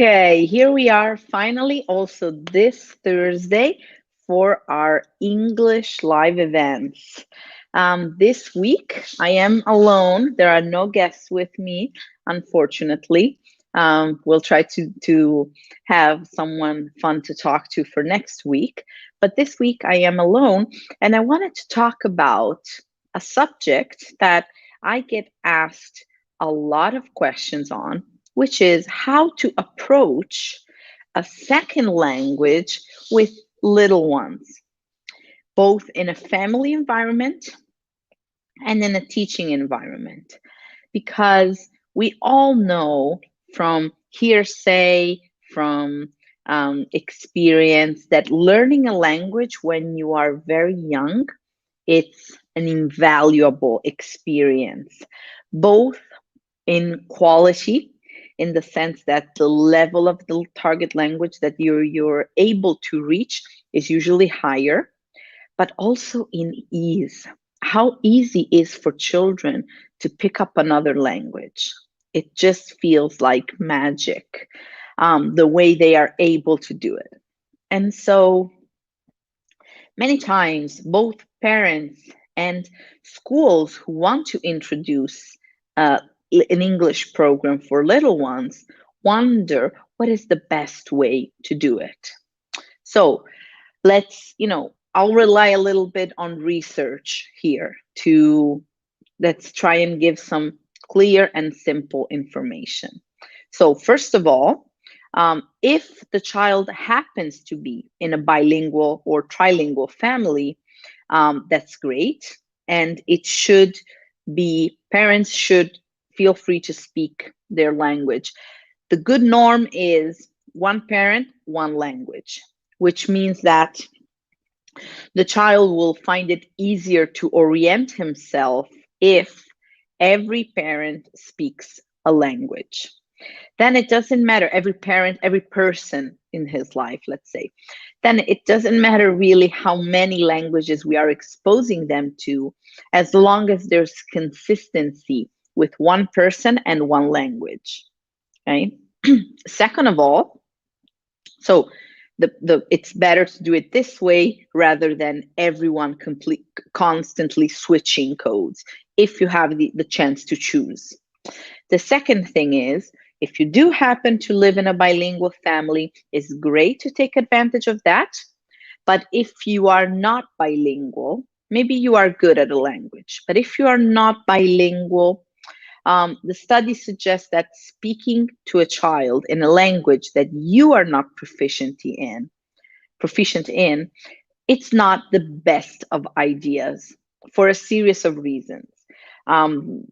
Okay, here we are finally also this Thursday for our English live events. This week I am alone. There are no guests with me, unfortunately. We'll try to have someone fun to talk to for next week. But this week I am alone, and I wanted to talk about a subject that I get asked a lot of questions on, which is how to approach a second language with little ones, both in a family environment and in a teaching environment. Because we all know from hearsay, from experience, that learning a language when you are very young, it's an invaluable experience, both in quality, in the sense that the level of the target language that you're able to reach is usually higher, but also in ease. How easy is for children to pick up another language? It just feels like magic, the way they are able to do it. And so many times, both parents and schools who want to introduce uh, an English program for little ones wonder what is the best way to do it. So I'll rely a little bit on research here to let's try and give some clear and simple information. So, first of all, if the child happens to be in a bilingual or trilingual family, that's great. And it should be, parents should feel free to speak their language. The good norm is one parent, one language, which means that the child will find it easier to orient himself if every parent speaks a language. Then it doesn't matter, every parent, every person in his life, let's say, then it doesn't matter really how many languages we are exposing them to, as long as there's consistency with one person and one language. Okay. Second of all, so it's better to do it this way rather than everyone constantly switching codes if you have the chance to choose. The second thing is, if you do happen to live in a bilingual family, it's great to take advantage of that. But if you are not bilingual, maybe you are good at a language, but if you are not bilingual, the study suggests that speaking to a child in a language that you are not proficient in, it's not the best of ideas for a series of reasons. Um,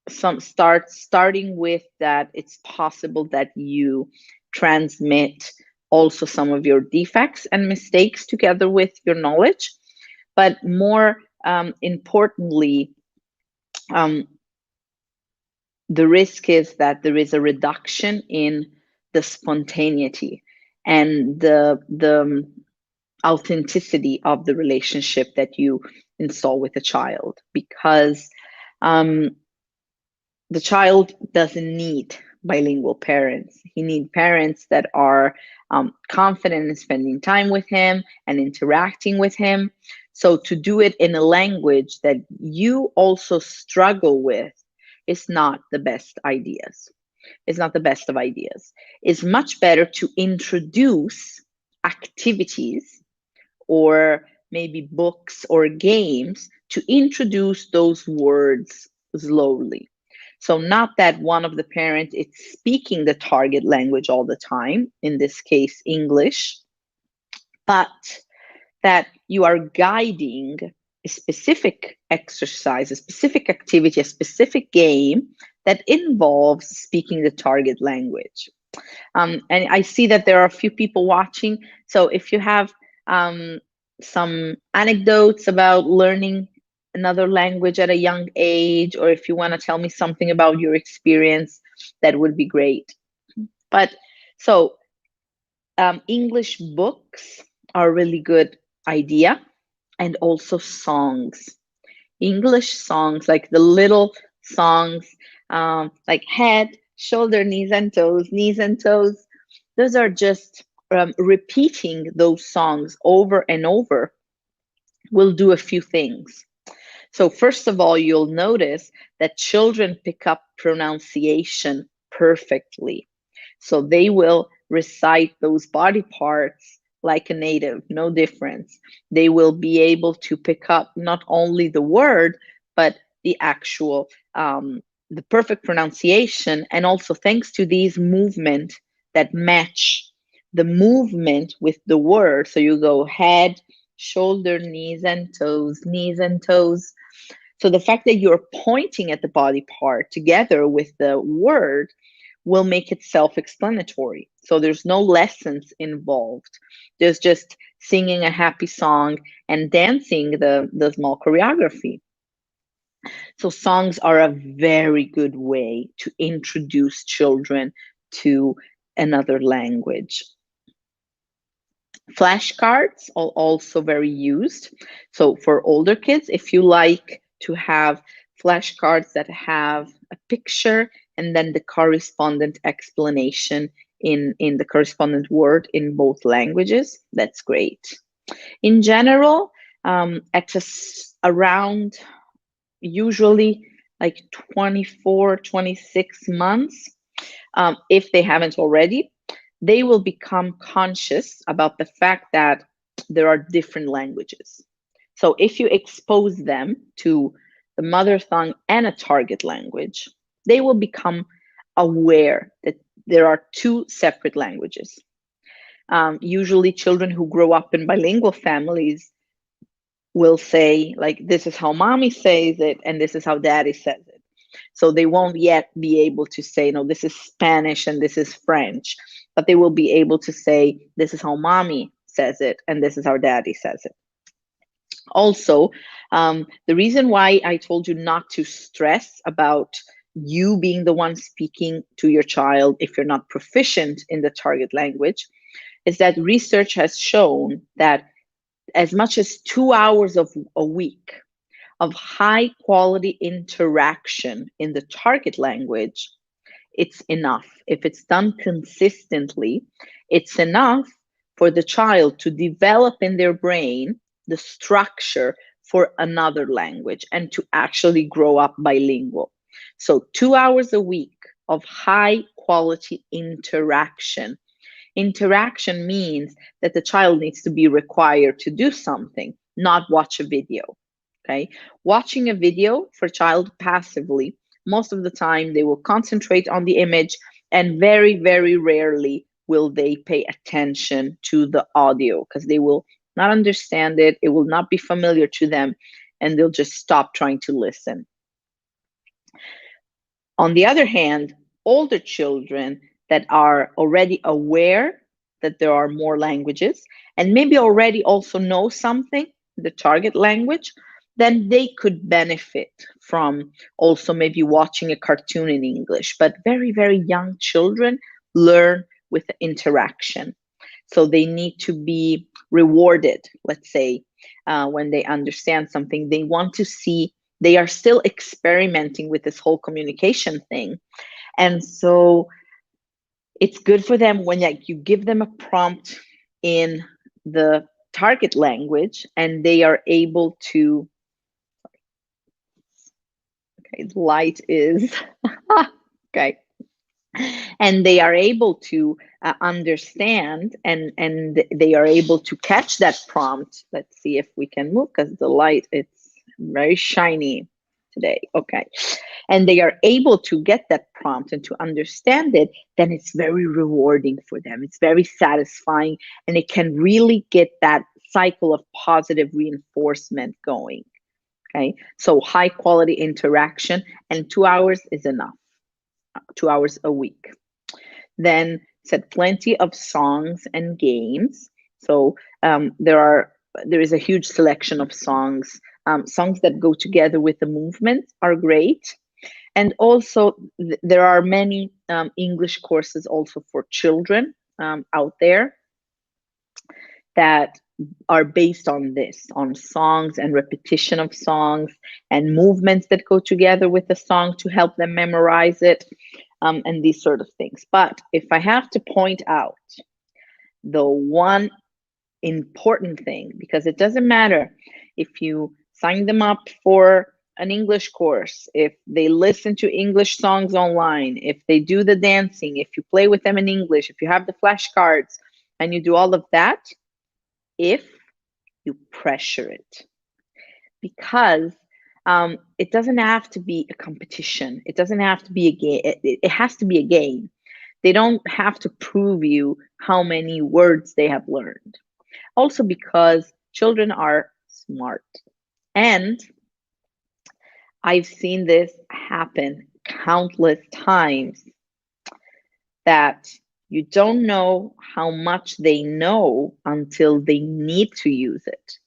starting with that, it's possible that you transmit also some of your defects and mistakes together with your knowledge, but more importantly, um, the risk is that there is a reduction in the spontaneity and the authenticity of the relationship that you install with a child, because um, the child doesn't need bilingual parents. He needs parents that are confident in spending time with him and interacting with him. So to do it in a language that you also struggle with is not the best ideas. It's not the best of ideas. It's much better to introduce activities or maybe books or games to introduce those words slowly. So not that one of the parents is speaking the target language all the time, in this case, English, but that you are guiding a specific exercise, a specific activity, a specific game that involves speaking the target language. And I see that there are a few people watching. So if you have some anecdotes about learning another language at a young age, or if you want to tell me something about your experience, that would be great. But so English books are a really good idea, and also songs. English songs, like the little songs, like head, shoulder, knees and toes, knees and toes. Those are just repeating those songs over and over will do a few things. So, first of all, you'll notice that children pick up pronunciation perfectly. So, they will recite those body parts like a native, no difference. They will be able to pick up not only the word, but the actual, the perfect pronunciation. And also, thanks to these movements that match the movement with the word. So, you go head, shoulder, knees and toes, knees and toes. So the fact that you're pointing at the body part together with the word will make it self-explanatory. So there's no lessons involved. There's just singing a happy song and dancing the small choreography. So songs are a very good way to introduce children to another language. Flashcards are also very used. So for older kids, if you like to have flashcards that have a picture and then the correspondent explanation in the correspondent word in both languages, that's great. In general, around usually like 24, 26 months, if they haven't already, they will become conscious about the fact that there are different languages. So if you expose them to the mother tongue and a target language, they will become aware that there are two separate languages. Usually, children who grow up in bilingual families will say, like, this is how mommy says it, and this is how daddy says it. So they won't yet be able to say, no, this is Spanish and this is French, but they will be able to say, this is how mommy says it and this is how daddy says it. Also, the reason why I told you not to stress about you being the one speaking to your child if you're not proficient in the target language is that research has shown that as much as 2 hours of a week of high quality interaction in the target language, it's enough. If it's done consistently, it's enough for the child to develop in their brain the structure for another language and to actually grow up bilingual. So 2 hours a week of high quality interaction. Interaction means that the child needs to be required to do something, not watch a video. Okay, watching a video for child passively, most of the time they will concentrate on the image and very, very rarely will they pay attention to the audio because they will not understand it, it will not be familiar to them, and they'll just stop trying to listen. On the other hand, older children that are already aware that there are more languages and maybe already also know something, the target language, then they could benefit from also maybe watching a cartoon in English. But very, very young children learn with interaction. So they need to be rewarded, let's say, when they understand something. They want to see, they are still experimenting with this whole communication thing. And so it's good for them when, like, you give them a prompt in the target language and they are able to, okay, the light is okay, and they are able to understand and they are able to catch that prompt. Let's see if we can move because the light, it's very shiny today. Okay, and they are able to get that prompt and to understand it, then it's very rewarding for them. It's very satisfying and it can really get that cycle of positive reinforcement going. Okay, so high quality interaction, and 2 hours is enough. 2 hours a week. Then said plenty of songs and games. So there is a huge selection of songs. Songs that go together with the movement are great. And also there are many English courses also for children out there that are based on this, on songs and repetition of songs and movements that go together with the song to help them memorize it. and these sort of things. But if I have to point out the one important thing, because it doesn't matter if you sign them up for an English course, if they listen to English songs online, if they do the dancing, if you play with them in English, if you have the flashcards and you do all of that, if you pressure it. Because it doesn't have to be a competition. It doesn't have to be a game. It has to be a game. They don't have to prove you how many words they have learned. Also, because children are smart. And I've seen this happen countless times, that you don't know how much they know until they need to use it.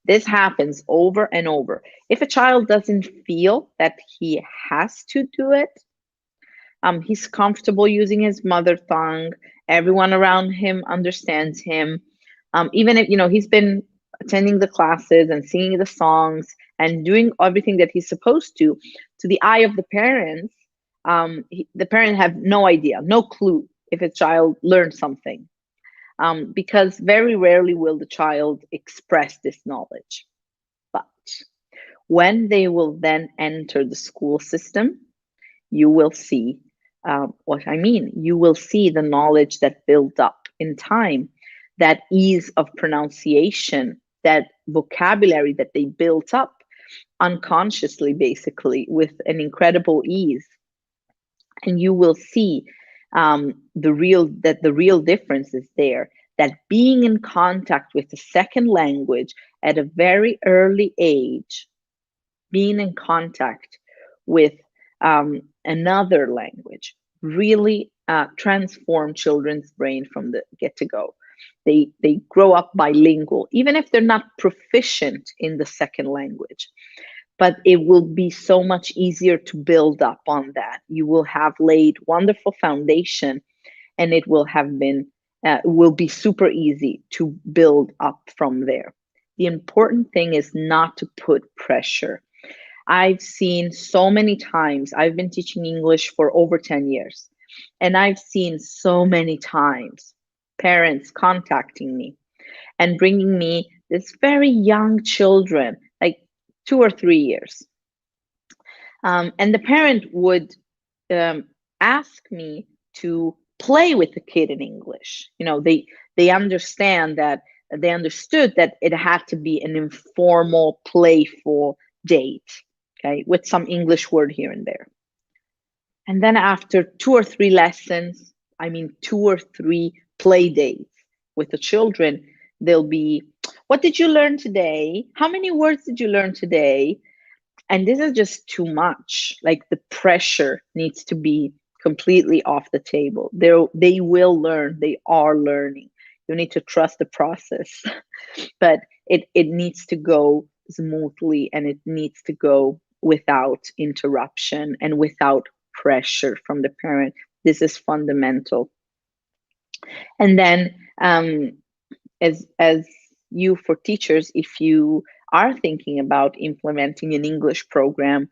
This happens over and over. If a child doesn't feel that he has to do it, he's comfortable using his mother tongue. Everyone around him understands him. Even if he's been attending the classes and singing the songs and doing everything that he's supposed to the eye of the parents, the parent have no idea, no clue if a child learned something, because very rarely will the child express this knowledge. But when they will then enter the school system, you will see what I mean. You will see the knowledge that built up in time, that ease of pronunciation, that vocabulary that they built up unconsciously, basically, with an incredible ease. And you will see the real difference is there. That being in contact with the second language at a very early age, being in contact with another language, really transform children's brain from the get to go. They grow up bilingual, even if they're not proficient in the second language. But it will be so much easier to build up on that. You will have laid wonderful foundation, and it will be super easy to build up from there. The important thing is not to put pressure. I've seen so many times, I've been teaching English for over 10 years, and I've seen so many times parents contacting me and bringing me this very young children, like 2 or 3 years. And the parent would ask me to play with the kid in English. They understood that it had to be an informal, playful date, okay, with some English word here and there. And then after 2 or 3 lessons, 2 or 3 play dates with the children, they'll be, what did you learn today? How many words did you learn today? And this is just too much. Like, the pressure needs to be completely off the table. They will learn. They are learning. You need to trust the process. But it needs to go smoothly, and it needs to go without interruption and without pressure from the parent. This is fundamental. And then as you, for teachers, if you are thinking about implementing an English program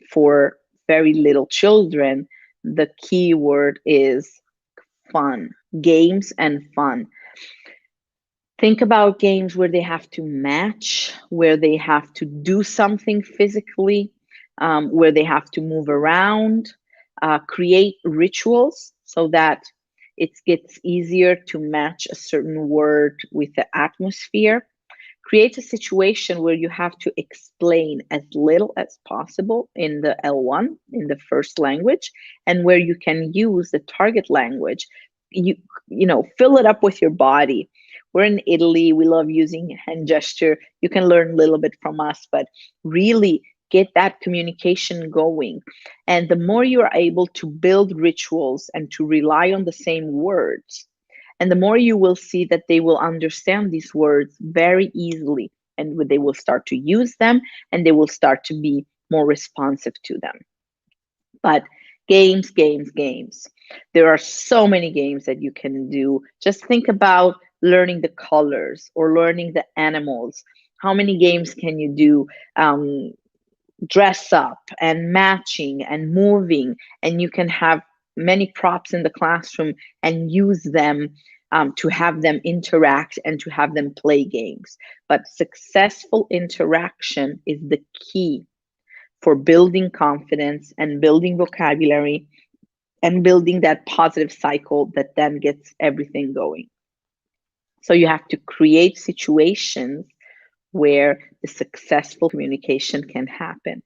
for very little children, the key word is fun, games and fun. Think about games where they have to match, where they have to do something physically, where they have to move around, create rituals so that it gets easier to match a certain word with the atmosphere. Create a situation where you have to explain as little as possible in the L1, in the first language, and where you can use the target language. Fill it up with your body. We're in Italy. We love using hand gesture. You can learn a little bit from us, but really get that communication going. And the more you are able to build rituals and to rely on the same words, and the more you will see that they will understand these words very easily, and they will start to use them, and they will start to be more responsive to them. But games, games, games. There are so many games that you can do. Just think about learning the colors or learning the animals. How many games can you do dress up and matching and moving, and you can have many props in the classroom and use them to have them interact and to have them play games. But successful interaction is the key for building confidence and building vocabulary and building that positive cycle that then gets everything going. So you have to create situations where the successful communication can happen.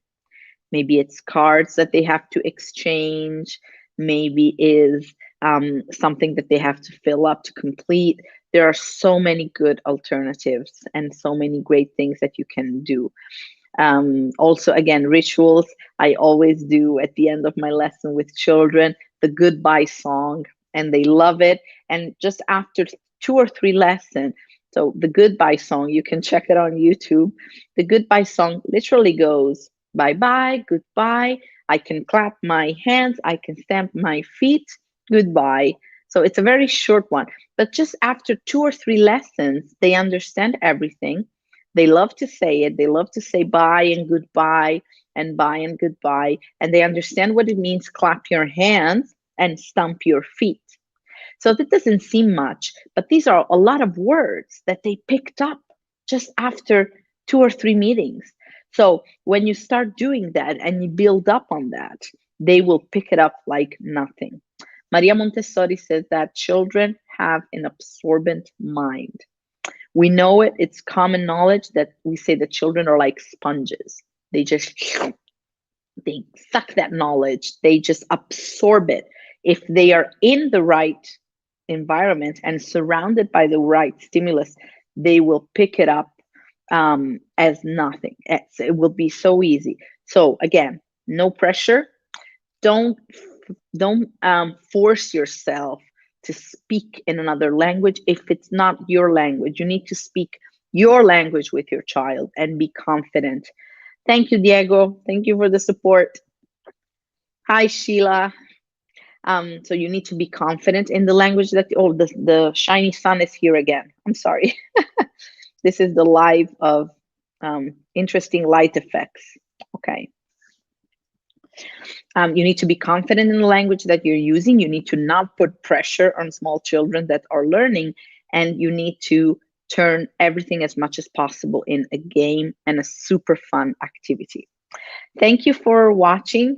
Maybe it's cards that they have to exchange, maybe is something that they have to fill up to complete. There are so many good alternatives and so many great things that you can do. Also, again, rituals. I always do at the end of my lesson with children the goodbye song, and they love it. And just after 2 or 3 lessons, so the goodbye song, you can check it on YouTube. The goodbye song literally goes bye bye, goodbye. I can clap my hands, I can stamp my feet, goodbye. So it's a very short one. But just after 2 or 3 lessons, they understand everything. They love to say it. They love to say bye and bye and goodbye. And they understand what it means clap your hands and stomp your feet. So that doesn't seem much, but these are a lot of words that they picked up just after 2 or 3 meetings. So when you start doing that and you build up on that, they will pick it up like nothing. Maria Montessori says that children have an absorbent mind. We know it, it's common knowledge that we say that children are like sponges. They just they suck that knowledge, they just absorb it. If they are in the right environment and surrounded by the right stimulus, they will pick it up as nothing. It will be so easy. So again, no pressure. Don't don't force yourself to speak in another language if it's not your language. You need to speak your language with your child and be confident. Thank you, Diego. Thank you for the support. Hi, Sheila. So you need to be confident in the language that, oh, the shiny sun is here again. I'm sorry. This is the live of interesting light effects. Okay. You need to be confident in the language that you're using. You need to not put pressure on small children that are learning, and you need to turn everything as much as possible in a game and a super fun activity. Thank you for watching.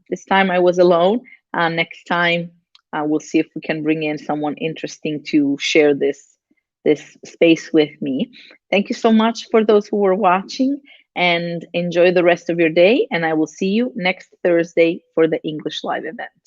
This time I was alone. Next time, we'll see if we can bring in someone interesting to share this space with me. Thank you so much for those who were watching, and enjoy the rest of your day. And I will see you next Thursday for the English Live event.